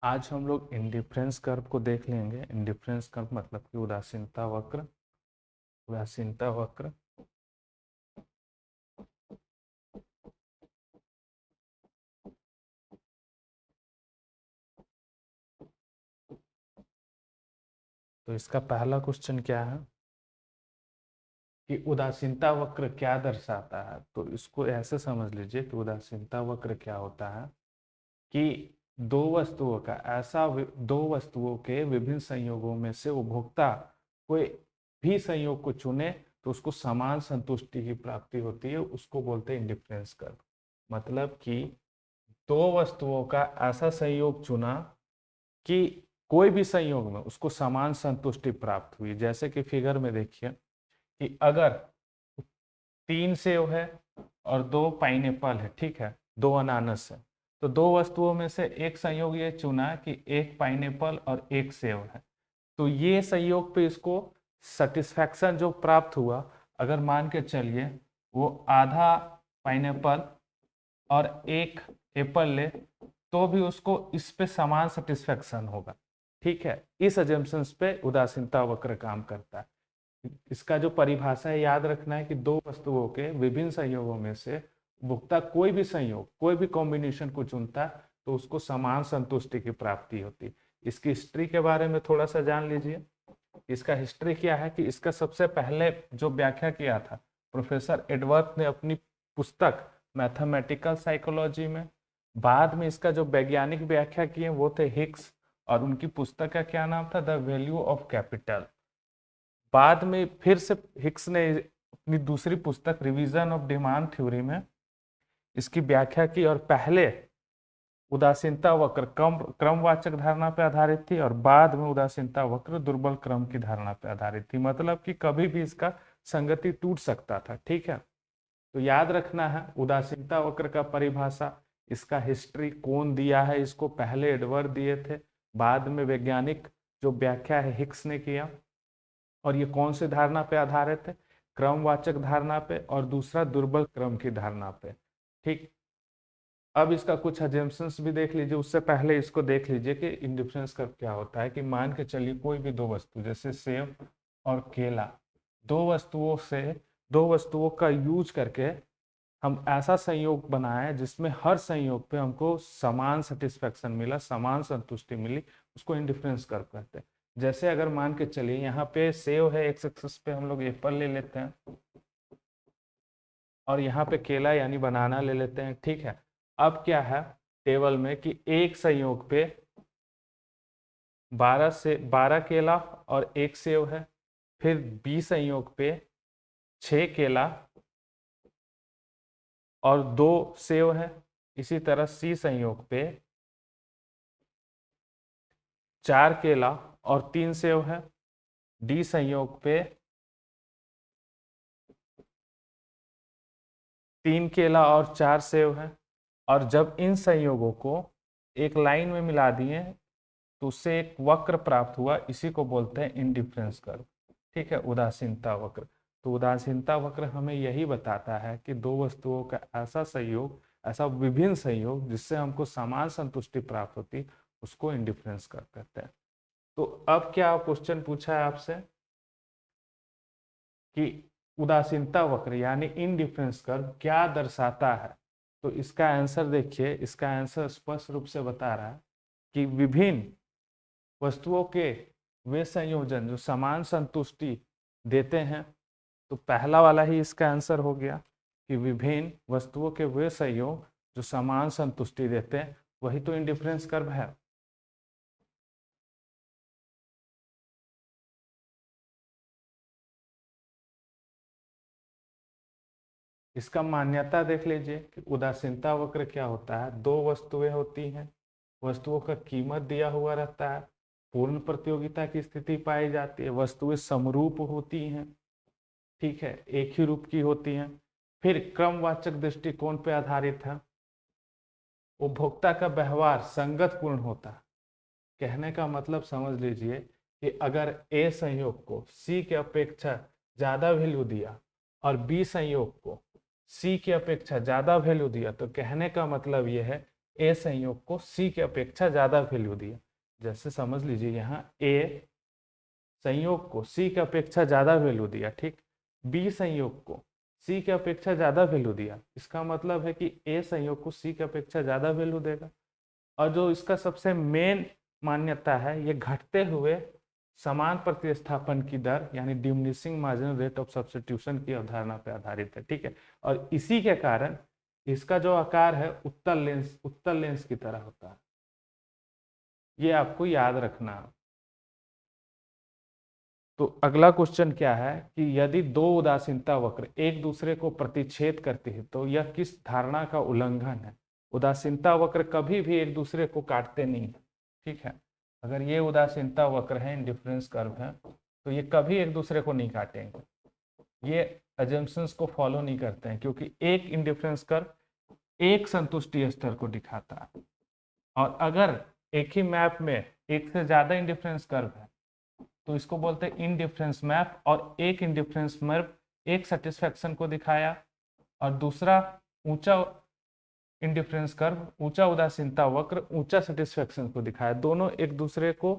आज हम लोग इंडिफरेंस कर्व को देख लेंगे। इंडिफरेंस कर्व मतलब कि उदासीनता वक्र। उदासीनता वक्र तो इसका पहला क्वेश्चन क्या है कि उदासीनता वक्र क्या दर्शाता है। तो इसको ऐसे समझ लीजिए कि उदासीनता वक्र क्या होता है कि दो वस्तुओं के विभिन्न संयोगों में से उपभोक्ता कोई भी संयोग को चुने तो उसको समान संतुष्टि की प्राप्ति होती है, उसको बोलते हैं इंडिफरेंस कर्व। मतलब कि दो वस्तुओं का ऐसा संयोग चुना कि कोई भी संयोग में उसको समान संतुष्टि प्राप्त हुई। जैसे कि फिगर में देखिए कि अगर 3 सेव है और 2 पाइनएप्पल है, ठीक है, 2 अनानास है, तो दो वस्तुओं में से एक संयोग ये चुना कि 1 पाइनएप्पल और 1 सेव है, तो ये संयोग पे इसको सेटिस्फैक्शन जो प्राप्त हुआ, अगर मान के चलिए वो आधा पाइनएप्पल और 1 एप्पल ले तो भी उसको इस पे समान सेटिस्फैक्शन होगा। ठीक है, इस अजम्पशंस पे उदासीनता वक्र काम करता है। इसका जो परिभाषा है याद रखना है कि दो वस्तुओं के विभिन्न संयोगों में से उपभोक्ता कोई भी संयोग, कोई भी कॉम्बिनेशन को चुनता तो उसको समान संतुष्टि की प्राप्ति होती। इसकी हिस्ट्री के बारे में थोड़ा सा जान लीजिए। इसका हिस्ट्री क्या है कि इसका सबसे पहले जो व्याख्या किया था प्रोफेसर एडवर्थ ने अपनी पुस्तक मैथमेटिकल साइकोलॉजी में। बाद में इसका जो वैज्ञानिक व्याख्या किए वो थे हिग्स, और उनकी पुस्तक का क्या नाम था, द वैल्यू ऑफ कैपिटल। बाद में फिर से हिग्स ने अपनी दूसरी पुस्तक रिवीजन ऑफ डिमांड थ्योरी में इसकी व्याख्या की, और पहले उदासीनता वक्र क्रमवाचक धारणा पर आधारित थी और बाद में उदासीनता वक्र दुर्बल क्रम की धारणा पर आधारित थी। मतलब कि कभी भी इसका संगति टूट सकता था। ठीक है, तो याद रखना है उदासीनता वक्र का परिभाषा, इसका हिस्ट्री कौन दिया है, इसको पहले एडवर्ड दिए थे, बाद में वैज्ञानिक जो व्याख्या है हिग्स ने किया, और ये कौन से धारणा पे आधारित है, क्रमवाचक धारणा पे, और दूसरा दुर्बल क्रम की धारणा पे। ठीक, अब इसका कुछ अजम्पशंस भी देख लीजिए। उससे पहले इसको देख लीजिए कि इंडिफरेंस कर्व क्या होता है। कि मान के चलिए कोई भी दो वस्तु जैसे सेब और केला, दो वस्तुओं का यूज करके हम ऐसा संयोग बनाए जिसमें हर संयोग पे हमको समान सेटिस्फेक्शन मिला, समान संतुष्टि मिली, उसको इंडिफरेंस कर्व कहते हैं। जैसे अगर मान के चलिए यहाँ पे सेव है, एक्स एक्सिस पे हम लोग एप्पल ले लेते हैं, और यहाँ पे केला यानी बनाना ले लेते हैं। ठीक है, अब क्या है टेबल में कि एक संयोग पे 12 केला और 1 सेव है, फिर बी संयोग पे 6 केला और 2 सेव है, इसी तरह सी संयोग पे 4 केला और 3 सेव है, डी संयोग पे 3 केला और 4 सेव है। और जब इन संयोगों को एक लाइन में मिला दिए तो उससे एक वक्र प्राप्त हुआ, इसी को बोलते हैं इंडिफरेंस कर्व। ठीक है, उदासीनता वक्र। तो उदासीनता वक्र हमें यही बताता है कि दो वस्तुओं का ऐसा संयोग, ऐसा विभिन्न संयोग जिससे हमको समान संतुष्टि प्राप्त होती, उसको इंडिफरेंस कर्व कहते हैं। तो अब क्या क्वेश्चन पूछा है आपसे कि उदासीनता वक्र यानी इनडिफरेंस कर्व क्या दर्शाता है। तो इसका आंसर देखिए, इसका आंसर स्पष्ट रूप से बता रहा है कि विभिन्न वस्तुओं के वे संयोजन जो समान संतुष्टि देते हैं। तो पहला वाला ही इसका आंसर हो गया कि विभिन्न वस्तुओं के वे संयोग जो समान संतुष्टि देते हैं, वही तो इंडिफरेंस कर्व है। इसका मान्यता देख लीजिए कि उदासीनता वक्र क्या होता है। दो वस्तुएं होती हैं, वस्तुओं का कीमत दिया हुआ रहता है, पूर्ण प्रतियोगिता की स्थिति पाई जाती है, वस्तुएं समरूप होती हैं, ठीक है, एक ही रूप की होती हैं, फिर क्रमवाचक दृष्टिकोण पर आधारित है, उपभोक्ता का व्यवहार संगत पूर्ण होता है। कहने का मतलब समझ लीजिए कि अगर ए संयोग को सी के अपेक्षा ज्यादा वैल्यू दिया और बी संयोग को सी की अपेक्षा ज्यादा वैल्यू दिया, तो कहने का मतलब यह है ए संयोग को सी की अपेक्षा ज्यादा वैल्यू दिया। जैसे समझ लीजिए यहाँ ए संयोग को सी की अपेक्षा ज्यादा वैल्यू दिया, ठीक। बी संयोग को सी की अपेक्षा ज्यादा वैल्यू दिया, इसका मतलब है कि ए संयोग को सी की अपेक्षा ज्यादा वैल्यू देगा। और जो इसका सबसे मेन मान्यता है, ये घटते हुए समान प्रतिस्थापन की दर यानी diminishing marginal rate of substitution की अवधारणा पर आधारित है, ठीक है। और इसी के कारण इसका जो आकार है उत्तल लेंस की तरह होता है, ये आपको याद रखना। तो अगला क्वेश्चन क्या है कि यदि दो उदासीनता वक्र एक दूसरे को प्रतिच्छेद करती है तो यह किस धारणा का उल्लंघन है। उदासीनता वक्र कभी भी एक दूसरे को काटते नहीं, ठीक है। अगर ये उदासीनता वक्र है, इंडिफरेंस कर्व है, तो ये कभी एक दूसरे को नहीं काटेंगे, ये अजम्पशंस को फॉलो नहीं करते हैं, क्योंकि एक इंडिफरेंस कर्व एक संतुष्टि स्तर को दिखाता है। और अगर एक ही मैप में एक से ज्यादा इंडिफरेंस कर्व है तो इसको बोलते हैं इनडिफरेंस मैप, और एक इंडिफरेंस मैप एक सेटिस्फेक्शन को दिखाया और दूसरा ऊंचा इंडिफरेंस कर्व, ऊंचा उदासीनता वक्र ऊंचा सेटिस्फेक्शन को दिखाया। दोनों एक दूसरे को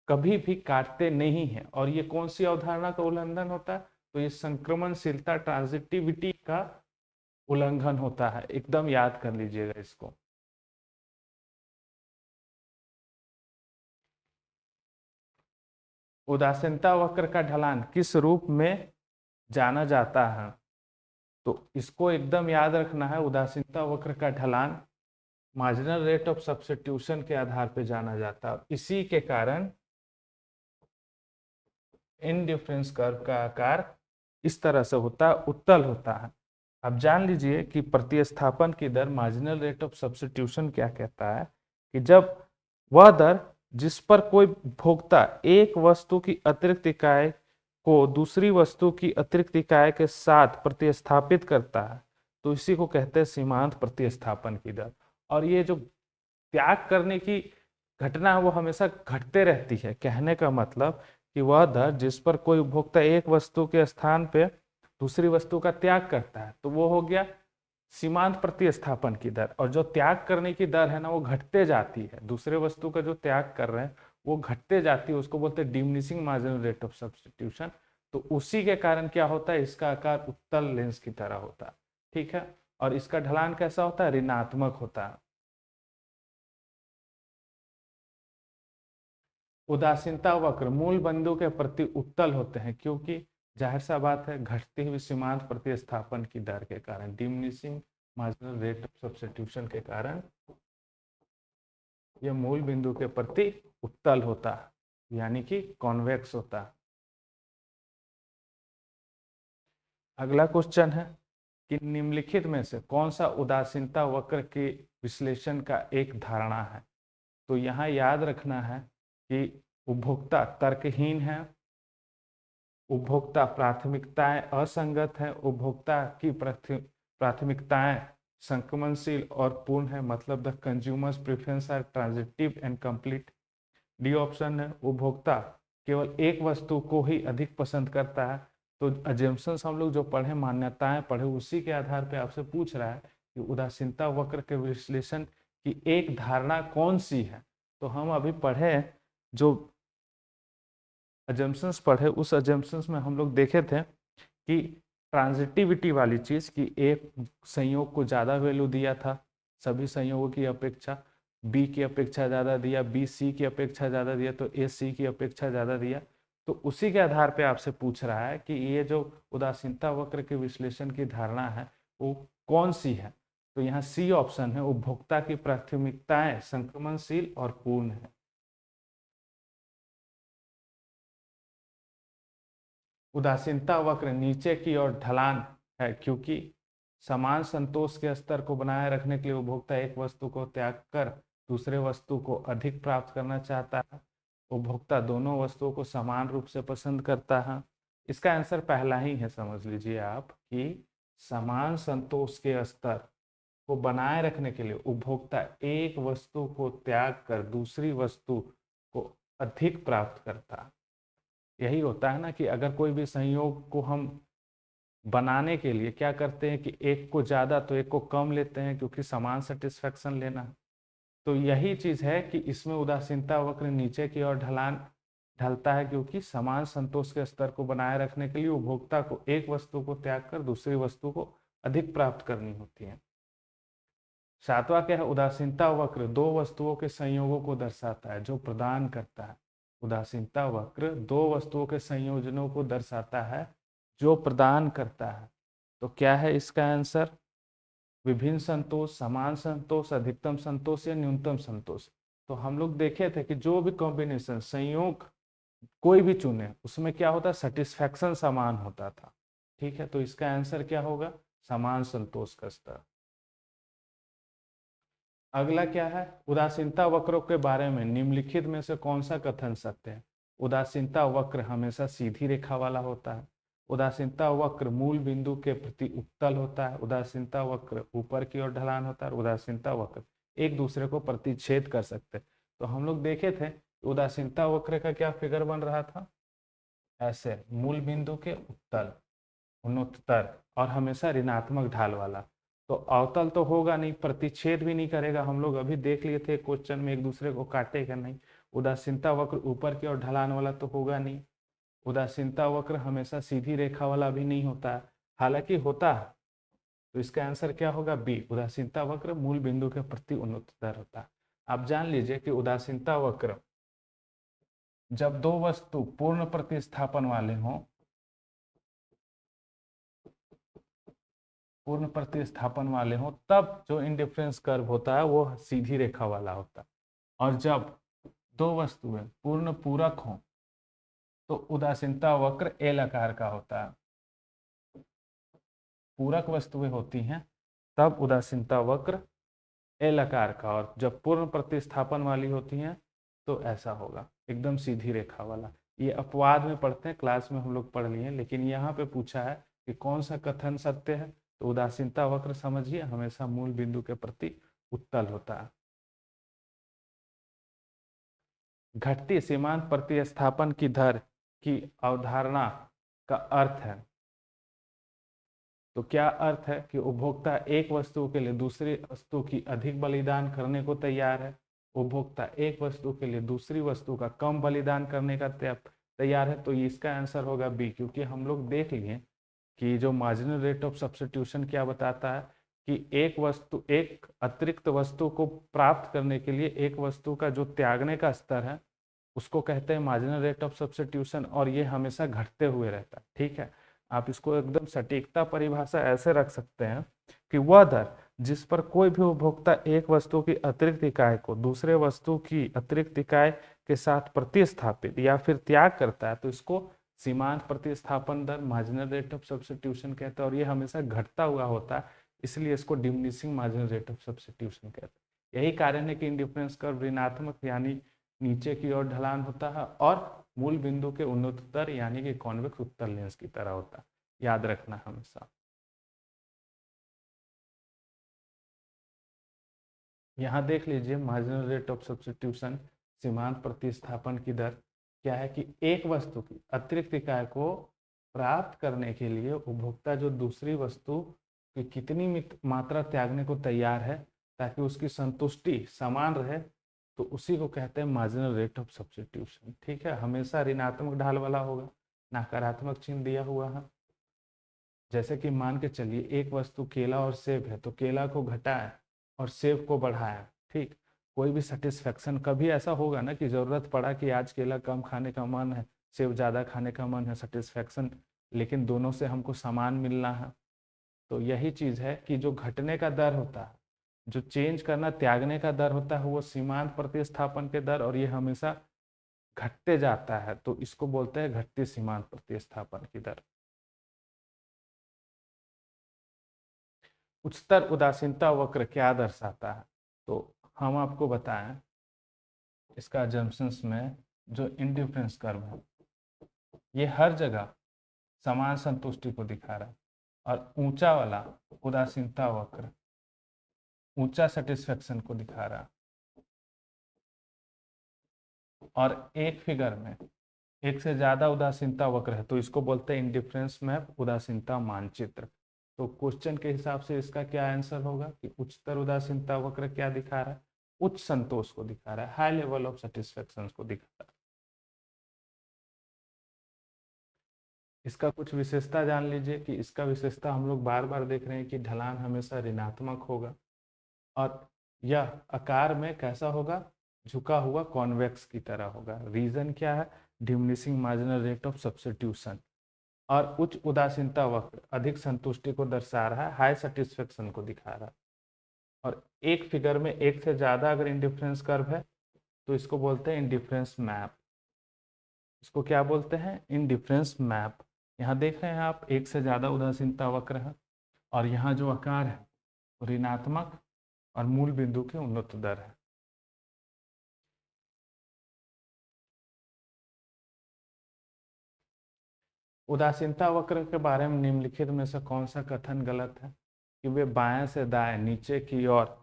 कभी भी काटते नहीं है। और ये कौन सी अवधारणा का उल्लंघन होता है, तो ये संक्रमणशीलता ट्रांजिटिविटी का उल्लंघन होता है, एकदम याद कर लीजिएगा इसको। उदासीनता वक्र का ढलान किस रूप में जाना जाता है, तो इसको एकदम याद रखना है। उदासीनता वक्र का ढलान मार्जिनल रेट ऑफ सब्स्टिट्यूशन के आधार पर जाना जाता है। इसी के कारण इनडिफरेंस कर्व का आकार इस तरह से होता है, उत्तल होता है। अब जान लीजिए कि प्रतिस्थापन की दर मार्जिनल रेट ऑफ सब्स्टिट्यूशन क्या कहता है कि जब वह दर जिस पर कोई भोक्ता एक वस्तु की अतिरिक्त इकाई को दूसरी वस्तु की अतिरिक्त इकाई के साथ प्रतिस्थापित करता है तो इसी को कहते हैं सीमांत प्रतिस्थापन की दर। और ये जो त्याग करने की घटना है वो हमेशा घटते रहती है। कहने का मतलब कि वह दर जिस पर कोई उपभोक्ता एक वस्तु के स्थान पे दूसरी वस्तु का त्याग करता है तो वो हो गया सीमांत प्रतिस्थापन की दर। और जो त्याग करने की दर है ना वो घटते जाती है, दूसरे वस्तु का जो त्याग कर रहे हैं वो घटते जाती है, उसको बोलते हैं diminishing marginal rate of substitution. तो उसी के कारण क्या होता है, इसका आकार उत्तल लेंस की तरह होता है, ठीक है। और इसका ढलान कैसा होता है, ऋणात्मक होता है। उदासीनता वक्र मूल बिंदु के प्रति उत्तल होते हैं क्योंकि जाहिर सा बात है घटती हुई सीमांत प्रतिस्थापन की दर के कारण, diminishing marginal rate of substitution के कारण यह मूल बिंदु के प्रति उत्तल होता है, यानी कि कॉन्वेक्स होता है। अगला क्वेश्चन है कि निम्नलिखित में से कौन सा उदासीनता वक्र के विश्लेषण का एक धारणा है। तो यहाँ याद रखना है कि उपभोक्ता तर्कहीन है, उपभोक्ता प्राथमिकताएं असंगत है, उपभोक्ता की प्राथमिकताएं संक्रमणशील और पूर्ण है, मतलब the consumers preference are transitive and complete. D option है उपभोक्ता केवल एक वस्तु को ही अधिक पसंद करता है। तो अजम्पशंस हम लोग जो पढ़े, मान्यताएं पढ़े, उसी के आधार पे आपसे पूछ रहा है कि उदासीनता वक्र के विश्लेषण की एक धारणा कौन सी है। तो हम अभी पढ़े जो अजम्पशंस पढ़े, उस अजम्पशंस में हम लोग देखे थे कि ट्रांजिटिविटी वाली चीज की एक संयोग को ज्यादा वैल्यू दिया था सभी संयोगों की अपेक्षा, बी की अपेक्षा ज्यादा दिया, बी सी की अपेक्षा ज्यादा दिया, तो ए सी की अपेक्षा ज्यादा दिया। तो उसी के आधार पे आपसे पूछ रहा है कि ये जो उदासीनता वक्र के विश्लेषण की धारणा है वो कौन सी है। तो यहाँ सी ऑप्शन है, उपभोक्ता की प्राथमिकताएं संक्रमणशील और पूर्ण है। उदासीनता वक्र नीचे की ओर ढलान है क्योंकि समान संतोष के स्तर को बनाए रखने के लिए उपभोक्ता एक वस्तु को त्याग कर दूसरे वस्तु को अधिक प्राप्त करना चाहता है। उपभोक्ता दोनों वस्तुओं को समान रूप से पसंद करता है। इसका आंसर पहला ही है, समझ लीजिए आप कि समान संतोष के स्तर को बनाए रखने के लिए उपभोक्ता एक वस्तु को त्याग कर दूसरी वस्तु को अधिक प्राप्त करता है। यही होता है ना कि अगर कोई भी संयोग को हम बनाने के लिए क्या करते हैं कि एक को ज्यादा तो एक को कम लेते हैं क्योंकि समान सेटिस्फेक्शन लेना है। तो यही चीज है कि इसमें उदासीनता वक्र नीचे की ओर ढलता है, क्योंकि समान संतोष के स्तर को बनाए रखने के लिए उपभोक्ता को एक वस्तु को त्याग कर दूसरी वस्तु को अधिक प्राप्त करनी होती है। सातवां क्या है, उदासीनता वक्र दो वस्तुओं के संयोगों को दर्शाता है जो प्रदान करता है। उदासीनता वक्र दो वस्तुओं के संयोजनों को दर्शाता है जो प्रदान करता है। तो क्या है इसका आंसर? विभिन्न संतोष, समान संतोष, अधिकतम संतोष या न्यूनतम संतोष। तो हम लोग देखे थे कि जो भी कॉम्बिनेशन, संयोग कोई भी चुने उसमें क्या होता है, सेटिस्फैक्शन समान होता था। ठीक है, तो इसका आंसर क्या होगा? समान संतोष का स्तर। अगला क्या है, उदासीनता वक्रों के बारे में निम्नलिखित में से कौन सा कथन सत्य है? उदासीनता वक्र हमेशा सीधी रेखा वाला होता है। उदासीनता वक्र मूल बिंदु के प्रति उत्तल होता है। उदासीनता वक्र ऊपर की ओर ढलान होता है। उदासीनता वक्र एक दूसरे को प्रतिच्छेद कर सकते हैं। तो हम लोग देखे थे उदासीनता वक्र का क्या फिगर बन रहा था, ऐसे मूल बिंदु के उत्तल, उन्नततर और हमेशा ऋणात्मक ढाल वाला। तो अवतल तो होगा नहीं, प्रतिच्छेद भी नहीं करेगा। हम लोग अभी देख लिए थे क्वेश्चन में, एक दूसरे को काटेगा नहीं। उदासीनता वक्र ऊपर की ओर ढलान वाला तो होगा नहीं। उदासीनता वक्र हमेशा सीधी रेखा वाला भी नहीं होता है, हालांकि होता है। तो इसका आंसर क्या होगा? बी, उदासीनता वक्र मूल बिंदु के प्रति उन्नततर होता है। आप जान लीजिए कि उदासीनता वक्र जब दो वस्तु पूर्ण प्रतिस्थापन वाले हों, पूर्ण प्रतिस्थापन वाले हों, तब जो इंडिफरेंस कर्व होता है वो सीधी रेखा वाला होता है। और जब दो वस्तुएं पूर्ण पूरक हों तो उदासीनता वक्र एल आकार का होता है। पूरक वस्तुएं होती हैं तब उदासीनता वक्र एल आकार का, और जब पूर्ण प्रतिस्थापन वाली होती हैं तो ऐसा होगा, एकदम सीधी रेखा वाला। ये अपवाद में पढ़ते हैं, क्लास में हम लोग पढ़ लिए, लेकिन यहाँ पे पूछा है कि कौन सा कथन सत्य है। तो उदासीनता वक्र समझिए हमेशा मूल बिंदु के प्रति उत्तल होता है। घटती सीमांत प्रतिस्थापन की दर की अवधारणा का अर्थ है। तो क्या अर्थ है कि उपभोक्ता एक वस्तु के लिए दूसरी वस्तु की अधिक बलिदान करने को तैयार है। उपभोक्ता एक वस्तु के लिए दूसरी वस्तु का कम बलिदान करने का तैयार है। तो इसका आंसर होगा बी, क्योंकि हम लोग देख लिए कि जो मार्जिनल रेट ऑफ सब्स्टिट्यूशन क्या बताता है कि एक अतिरिक्त वस्तु को प्राप्त करने के लिए एक वस्तु का जो त्यागने का स्तर है उसको कहते हैं मार्जिनल रेट ऑफ सब्स्टिट्यूशन, और ये हमेशा घटते हुए रहता है। ठीक है, आप इसको एकदम सटीकता परिभाषा ऐसे रख सकते हैं कि वह दर जिस पर कोई भी उपभोक्ता एक वस्तु की अतिरिक्त इकाई को दूसरे वस्तु की अतिरिक्त इकाई के साथ प्रतिस्थापित या फिर त्याग करता है, तो इसको सीमांत प्रतिस्थापन दर, मार्जिनल रेट ऑफ सब्स्टिट्यूशन कहते हैं। और ये हमेशा घटता हुआ होता है, इसलिए इसको diminishing marginal rate of substitution कहते हैं। यही कारण है कि इंडिफरेंस कर्व ऋणात्मक यानी नीचे की ओर ढलान होता है, और मूल बिंदु के उन्नततर यानी कि कॉन्वेक्स उत्तल लेंस की तरह होता है। याद रखना हमेशा। यहाँ देख लीजिए मार्जिनल रेट ऑफ सब्स्टिट्यूशन, सीमांत प्रतिस्थापन की दर क्या है कि एक वस्तु की अतिरिक्त इकाई को प्राप्त करने के लिए उपभोक्ता जो दूसरी वस्तु की कितनी मात्रा त्यागने को तैयार है ताकि उसकी संतुष्टि समान रहे, तो उसी को कहते हैं मार्जिनल रेट ऑफ सब्स्टिट्यूशन। ठीक है, हमेशा ऋणात्मक ढाल वाला होगा, नकारात्मक चिन्ह दिया हुआ है। जैसे कि मान के चलिए एक वस्तु केला और सेब है, तो केला को घटाएं और सेब को बढ़ाएं। ठीक, कोई भी सेटिस्फेक्शन, कभी ऐसा होगा ना कि जरूरत पड़ा कि आज केला कम खाने का मन है, सेब ज्यादा खाने का मन है, सेटिस्फेक्शन, लेकिन दोनों से हमको समान मिलना है। तो यही चीज है कि जो घटने का दर होता है, जो चेंज करना, त्यागने का दर होता है, वो सीमांत प्रतिस्थापन के दर, और ये हमेशा घटते जाता है, तो इसको बोलते हैं घटती सीमांत प्रतिस्थापन की दर। उच्चतर उदासीनता वक्र क्या दर्शाता है? तो हम आपको बताएं, इसका जंक्शंस में जो इंडिफरेंस कर्व है ये हर जगह समान संतुष्टि को दिखा रहा है, और ऊंचा वाला उदासीनता वक्र ऊंचा सेटिस्फेक्शन को दिखा रहा है। और एक फिगर में एक से ज्यादा उदासीनता वक्र है तो इसको बोलते हैं इंडिफरेंस मैप, उदासीनता मानचित्र। तो क्वेश्चन के हिसाब से इसका क्या आंसर होगा कि उच्चतर उदासीनता वक्र क्या दिखा रहा है? उच्च संतोष को दिखा रहा है, हाई लेवल ऑफ सेटिस्फेक्शन को दिखा रहा है। इसका कुछ विशेषता जान लीजिए कि इसका विशेषता हम लोग बार बार देख रहे हैं कि ढलान हमेशा ऋणात्मक होगा और यह आकार में कैसा होगा, झुका हुआ कॉन्वेक्स की तरह होगा। रीजन क्या है, diminishing marginal rate of substitution. और उच्च उदासीनता वक्र अधिक संतुष्टि को दर्शा रहा है, हाई सेटिस्फेक्शन को दिखा रहा है। और एक फिगर में एक से ज्यादा अगर इंडिफरेंस कर्व है तो इसको बोलते हैं इंडिफरेंस मैप। इसको क्या बोलते हैं, इंडिफरेंस मैप। यहाँ देख रहे हैं आप, एक से ज्यादा उदासीनता वक्र है और यहाँ जो आकार है ऋणात्मक और मूल बिंदु के उन्नत दर है। उदासीनता वक्र के बारे में निम्नलिखित में से कौन सा कथन गलत है, कि वे बाएं से दाएं नीचे की ओर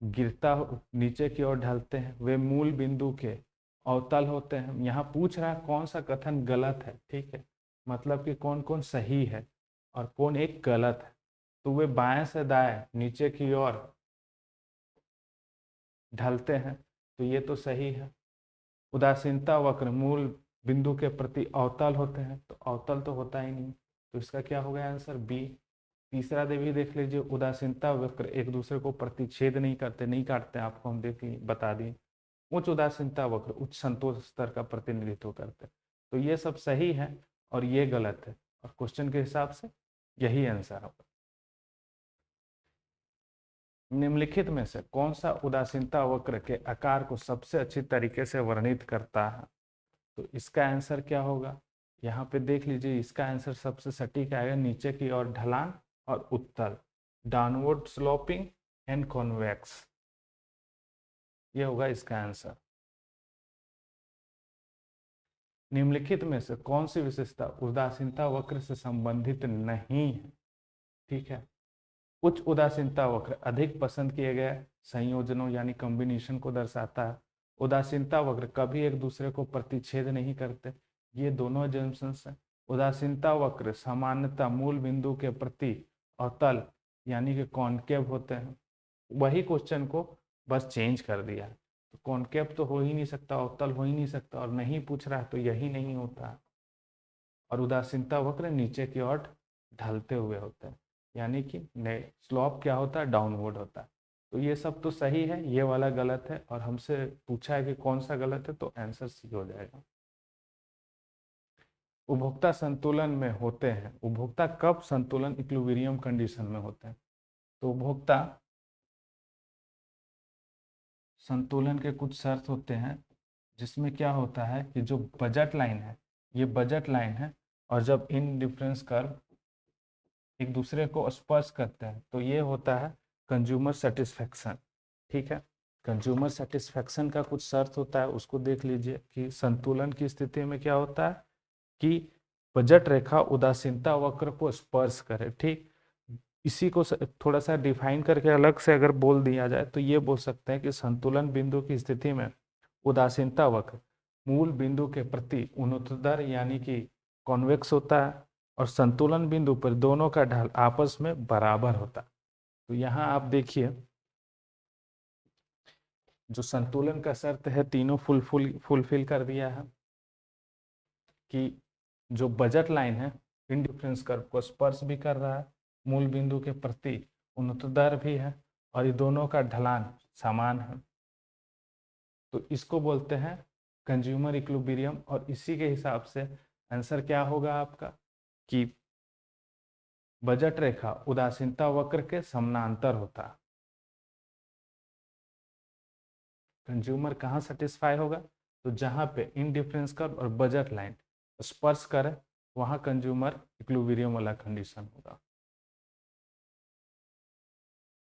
गिरता नीचे की ओर ढलते हैं, वे मूल बिंदु के अवतल होते हैं। यहाँ पूछ रहा है कौन सा कथन गलत है, ठीक है, मतलब कि कौन कौन सही है और कौन एक गलत है। तो वे बाएं से दाएं नीचे की ओर ढलते हैं, तो ये तो सही है। उदासीनता वक्र मूल बिंदु के प्रति अवतल होते हैं, तो अवतल तो होता ही नहीं, तो इसका क्या होगा आंसर, बी। तीसरा भी देख लीजिए, उदासीनता वक्र एक दूसरे को प्रतिच्छेद नहीं करते, नहीं काटते, आपको हम देख बता दिए। उच्च उदासीनता वक्र उच्च संतोष स्तर का प्रतिनिधित्व करते हैं। तो ये सब सही है और ये गलत है, और क्वेश्चन के हिसाब से यही आंसर होगा। निम्नलिखित में से कौन सा उदासीनता वक्र के आकार को सबसे अच्छी तरीके से वर्णित करता है, तो इसका आंसर क्या होगा, यहाँ पे देख लीजिए, इसका आंसर सबसे सटीक आएगा, नीचे की ओर ढलान और उत्तल, डाउनवर्ड स्लोपिंग एंड कॉन्वेक्स, ये होगा इसका आंसर। निम्नलिखित में से कौन सी विशेषता उदासीनता वक्र से संबंधित नहीं है, ठीक है। उच्च उदासीनता वक्र अधिक पसंद किए गए संयोजनों यानी कॉम्बिनेशन को दर्शाता है। उदासीनता वक्र कभी एक दूसरे को प्रतिच्छेद नहीं करते, ये दोनों एजम्पशंस हैं। उदासीनता वक्र सामान्यतः मूल बिंदु के प्रति अवतल यानी कि कॉन्केव होते हैं। वही क्वेश्चन को बस चेंज कर दिया है, तो कॉन्केव तो हो ही नहीं सकता, अवतल हो ही नहीं सकता, और नहीं पूछ रहा है तो यही नहीं होता। और उदासीनता वक्र नीचे की ओर ढलते हुए होते हैं, यानी कि स्लोप क्या होता है, डाउनवर्ड होता है। तो ये सब तो सही है, ये वाला गलत है, और हमसे पूछा है कि कौन सा गलत है, तो आंसर सी हो जाएगा। उपभोक्ता संतुलन में होते हैं, उपभोक्ता कब संतुलन इक्विलिब्रियम कंडीशन में होते हैं, तो उपभोक्ता संतुलन के कुछ शर्त होते हैं, जिसमें क्या होता है कि जो बजट लाइन है, ये बजट लाइन है, और जब इन डिफरेंस कर्व एक दूसरे को स्पर्श करते हैं तो ये होता है कंज्यूमर सेटिस्फेक्शन, ठीक है। कंज्यूमर सेटिस्फेक्शन का कुछ शर्त होता है, उसको देख लीजिए कि संतुलन की स्थिति में क्या होता है कि बजट रेखा उदासीनता वक्र को स्पर्श करे, ठीक। इसी को थोड़ा सा डिफाइन करके अलग से अगर बोल दिया जाए तो ये बोल सकते हैं कि संतुलन बिंदु की स्थिति में उदासीनता वक्र मूल बिंदु के प्रति उन्नतदर यानी कि कॉन्वेक्स होता है, और संतुलन बिंदु पर दोनों का ढाल आपस में बराबर होता है। तो यहाँ आप देखिए, जो संतुलन का शर्त है तीनों फुलफिल कर दिया है, कि जो बजट लाइन है इन डिफरेंस कर्व को स्पर्श भी कर रहा है, मूल बिंदु के प्रति उन्नतदर भी है, और ये दोनों का ढलान समान है, तो इसको बोलते हैं कंज्यूमर इक्विलिब्रियम। और इसी के हिसाब से आंसर क्या होगा आपका, कि बजट रेखा उदासीनता वक्र के समानांतर होता है। कंज्यूमर कहाँ सेटिस्फाई होगा, तो जहां पे इन डिफरेंस कर्व और बजट लाइन स्पर्श करे वहां कंज्यूमर इक्विलिब्रियम वाला कंडीशन होगा।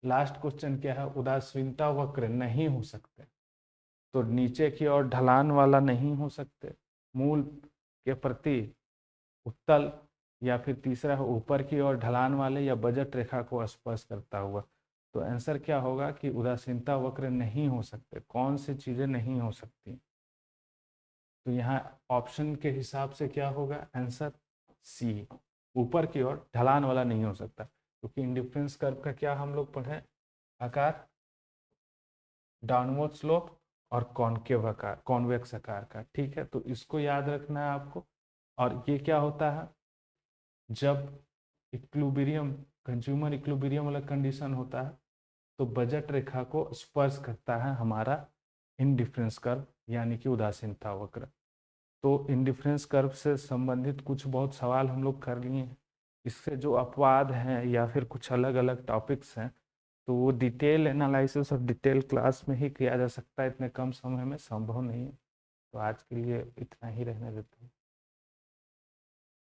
लास्ट क्वेश्चन क्या है, उदासीनता वक्र नहीं हो सकते, तो नीचे की ओर ढलान वाला नहीं हो सकते, मूल के प्रति उत्तल, या फिर तीसरा है ऊपर की ओर ढलान वाले या बजट रेखा को स्पर्श करता हुआ। तो आंसर क्या होगा कि उदासीनता वक्र नहीं हो सकते, कौन सी चीजें नहीं हो सकती, तो यहाँ ऑप्शन के हिसाब से क्या होगा आंसर, सी, ऊपर की ओर ढलान वाला नहीं हो सकता, क्योंकि इंडिफरेंस कर्व का क्या हम लोग पढ़े आकार, डाउनवर्ड स्लोप और कॉनकेव आकार, कॉन्वेक्स आकार का। ठीक है, तो इसको याद रखना है आपको। और ये क्या होता है, जब इक्विलिब्रियम, कंज्यूमर इक्विलिब्रियम वाला कंडीशन होता है तो बजट रेखा को स्पर्श करता है हमारा इंडिफरेंस कर्व, यानी कि उदासीनता वक्र। तो इंडिफरेंस कर्व से संबंधित कुछ बहुत सवाल हम लोग कर लिए हैं। इससे जो अपवाद हैं या फिर कुछ अलग अलग टॉपिक्स हैं, तो वो डिटेल एनालिसिस और डिटेल क्लास में ही किया जा सकता है, इतने कम समय में संभव नहीं है। तो आज के लिए इतना ही रहने देते हैं।